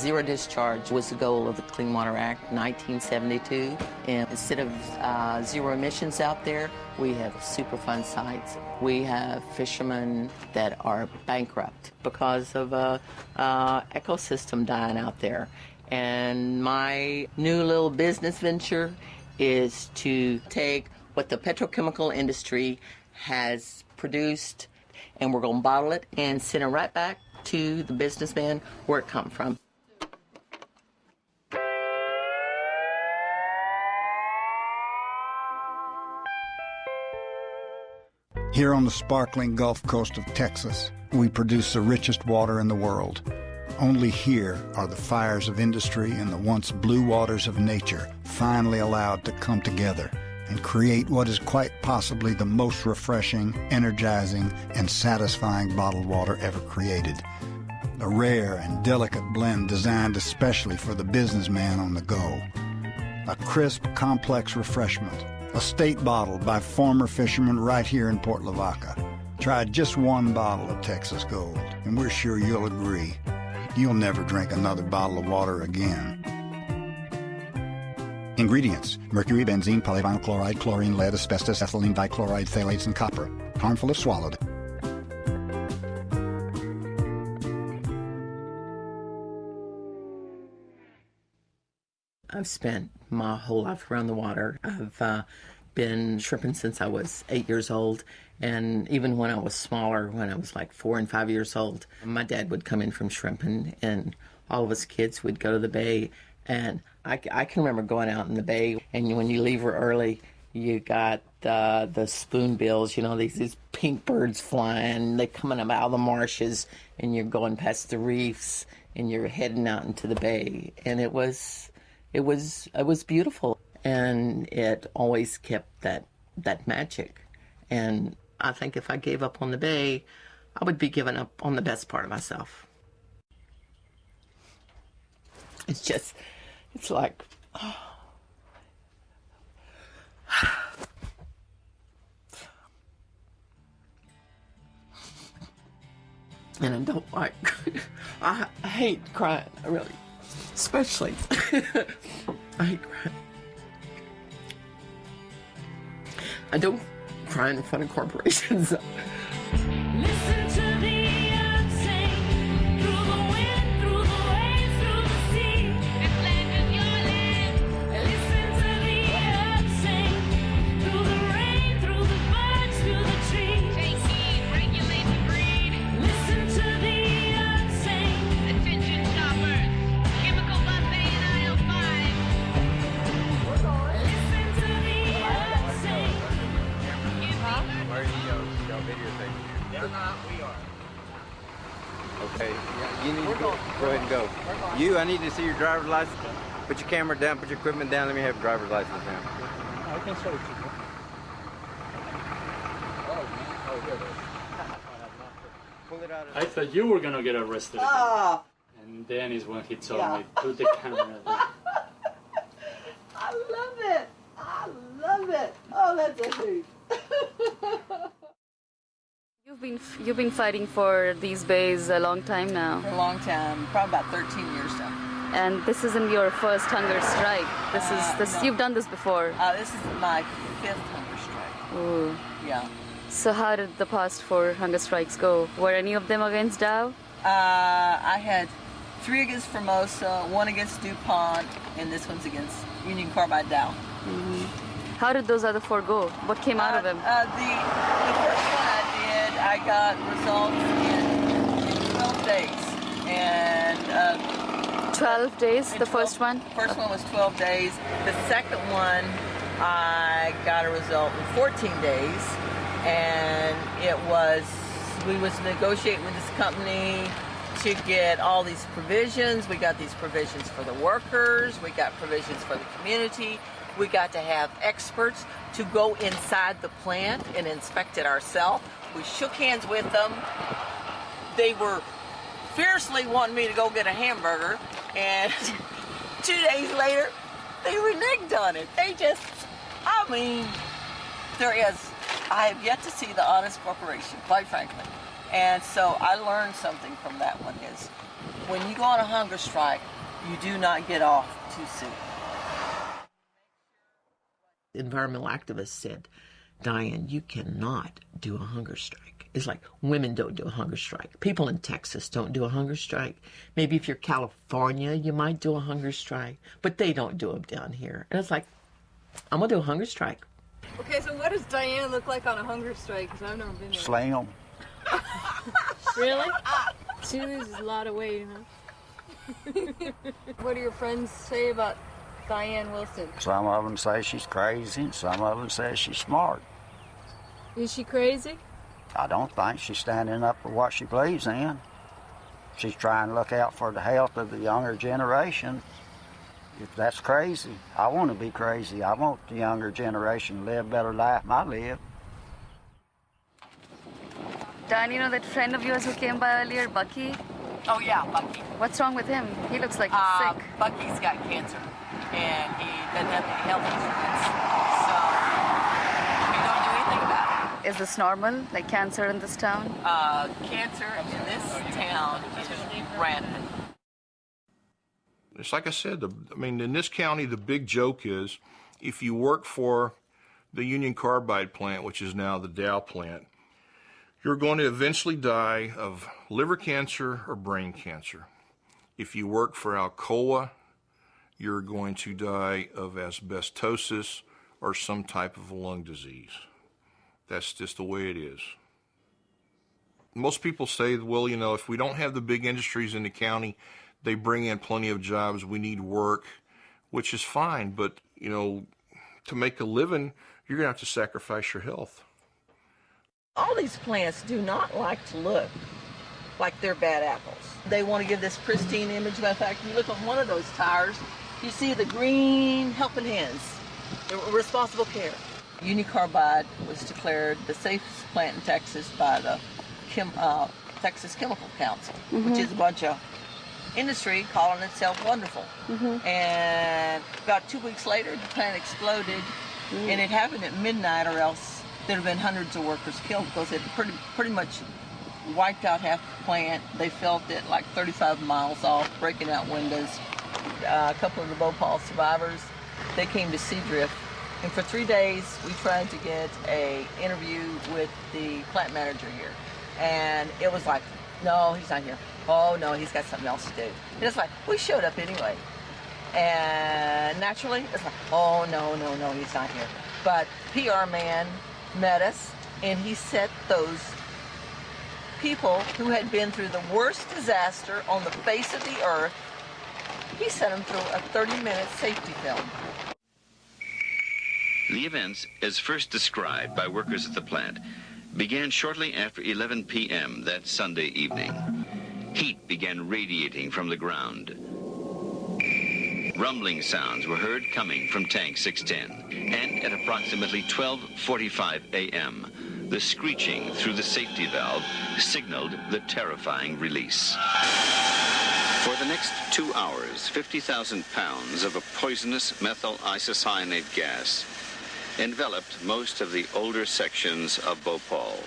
Zero discharge was the goal of the Clean Water Act 1972. And instead of zero emissions out there, we have Superfund sites. We have fishermen that are bankrupt because of ecosystem dying out there. And my new little business venture is to take what the petrochemical industry has produced, and we're going to bottle it and send it right back to the businessman where it come from. Here on the sparkling Gulf Coast of Texas, we produce the richest water in the world. Only here are the fires of industry and the once blue waters of nature finally allowed to come together and create what is quite possibly the most refreshing, energizing, and satisfying bottled water ever created. A rare and delicate blend designed especially for the businessman on the go. A crisp, complex refreshment. A state bottle by former fishermen right here in Port Lavaca. Try just one bottle of Texas Gold, and we're sure you'll agree. You'll never drink another bottle of water again. Ingredients: mercury, benzene, polyvinyl chloride, chlorine, lead, asbestos, ethylene dichloride, phthalates, and copper. Harmful if swallowed. I've spent my whole life around the water. I've been shrimping since I was 8 years old, and even when I was smaller, when I was like 4 and 5 years old, my dad would come in from shrimping, and all of us kids would go to the bay, and I can remember going out in the bay, and when you leave early, you got the spoonbills, you know, these pink birds flying, they coming up out of the marshes, and you're going past the reefs, and you're heading out into the bay, and it was beautiful, and it always kept that magic. And I think if I gave up on the bay, I would be giving up on the best part of myself. It's like, oh. And I don't like, I hate crying, I really. Especially, I hate crying. I don't cry in front of corporations. Listen to the earth sing, through the wind, through the waves, through the sea. This land is your land. Listen to the earth sing, through the rain, through the birds, through the trees. Take heed, regulate the breed. Listen to the earth sing. Attention shoppers. Chemical buffet in aisle 5. Listen to the earth sing. Where are your video thing? They're not, we are. Okay, you need to go ahead and go. I need to see your driver's license. Put your camera down, put your equipment down, let me have your driver's license now. I can show it to you. Oh, here it is. Pull it out. I thought you were gonna get arrested. Oh. And then is when he told me, put the camera down. I love it. I love it. Oh, that's a hoot. You've been fighting for these bays a long time now. For a long time, probably about 13 years now. And this isn't your first hunger strike. No. You've done this before. This is my 5th hunger strike. Ooh. Yeah. So how did the past 4 hunger strikes go? Were any of them against Dow? I had 3 against Formosa, 1 against DuPont, and this one's against Union Carbide Dow. Mm-hmm. How did those other 4 go? What came out of them? The first one I did, I got results in 12 days. And 12 days, the first one? First one was 12 days. The second one, I got a result in 14 days. And we was negotiating with this company to get all these provisions. We got these provisions for the workers. We got provisions for the community. We got to have experts to go inside the plant and inspect it ourselves. We shook hands with them. They were fiercely wanting me to go get a hamburger, and 2 days later, they reneged on it. I have yet to see the honest corporation, quite frankly. And so I learned something from that one is, when you go on a hunger strike, You do not get off too soon. Environmental activists said, Diane, you cannot do a hunger strike. It's like women don't do a hunger strike. People in Texas don't do a hunger strike. Maybe if you're California, you might do a hunger strike, but they don't do them down here. And it's like, I'm going to do a hunger strike. Okay, so what does Diane look like on a hunger strike? Because I've never been there. Slam. Really? She loses a lot of weight, huh? What do your friends say about Diane Wilson? Some of them say she's crazy, and some of them say she's smart. Is she crazy? I don't think she's standing up for what she believes in. She's trying to look out for the health of the younger generation. If that's crazy, I want to be crazy. I want the younger generation to live a better life than I live. Dan, you know that friend of yours who came by earlier, Bucky? Oh yeah, Bucky. What's wrong with him? He looks like he's sick. Bucky's got cancer, and he doesn't have any health insurance, so we don't do anything about it. Is this normal, like cancer in this town? Cancer in this town is rampant. It's like I said, in this county, the big joke is if you work for the Union Carbide plant, which is now the Dow plant, you're going to eventually die of liver cancer or brain cancer. If you work for Alcoa, you're going to die of asbestosis or some type of lung disease. That's just the way it is. Most people say, well, if we don't have the big industries in the county, they bring in plenty of jobs. We need work, which is fine. But, to make a living, you're going to have to sacrifice your health. All these plants do not like to look like they're bad apples. They want to give this pristine image. Matter of fact, you look on one of those tires, you see the green helping hands, the responsible care. Union Carbide was declared the safest plant in Texas by the Texas Chemical Council, which is a bunch of industry calling itself wonderful. And about 2 weeks later, the plant exploded, and it happened at midnight, or else there'd have been hundreds of workers killed because it pretty much wiped out half the plant. They felt it like 35 miles off, breaking out windows. A couple of the Bhopal survivors, they came to Seadrift, and for 3 days we tried to get an interview with the plant manager here, and it was like, no, he's not here. Oh no, he's got something else to do. And it's like, we showed up anyway, and naturally it's like, oh no, he's not here. But PR man met us, and he set those people who had been through the worst disaster on the face of the earth, he sent them through a 30-minute safety film. The events, as first described by workers at the plant, began shortly after 11 p.m. that Sunday evening. Heat began radiating from the ground. Rumbling sounds were heard coming from Tank 610, and at approximately 12:45 a.m., the screeching through the safety valve signaled the terrifying release. For the next 2 hours, 50,000 pounds of a poisonous methyl isocyanate gas enveloped most of the older sections of Bhopal.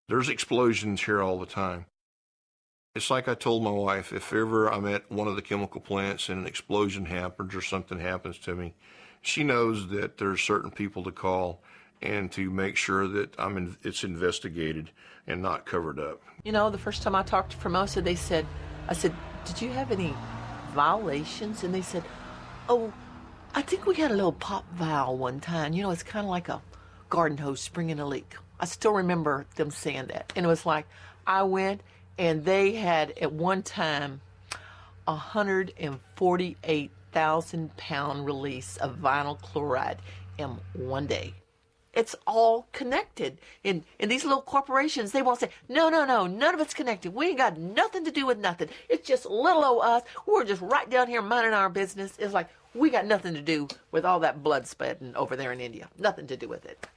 There's explosions here all the time. It's like I told my wife, if ever I'm at one of the chemical plants and an explosion happens or something happens to me, she knows that there's certain people to call and to make sure that it's investigated and not covered up. The first time I talked to Formosa, I said, did you have any violations? And they said, oh, I think we had a little pop valve one time. It's kind of like a garden hose springing a leak. I still remember them saying that. And it was like, I went, and they had at one time 148,000 pound release of vinyl chloride in one day. It's all connected. And these little corporations, they won't say, no, none of it's connected. We ain't got nothing to do with nothing. It's just little old us. We're just right down here minding our business. It's like, we got nothing to do with all that blood spreading over there in India. Nothing to do with it.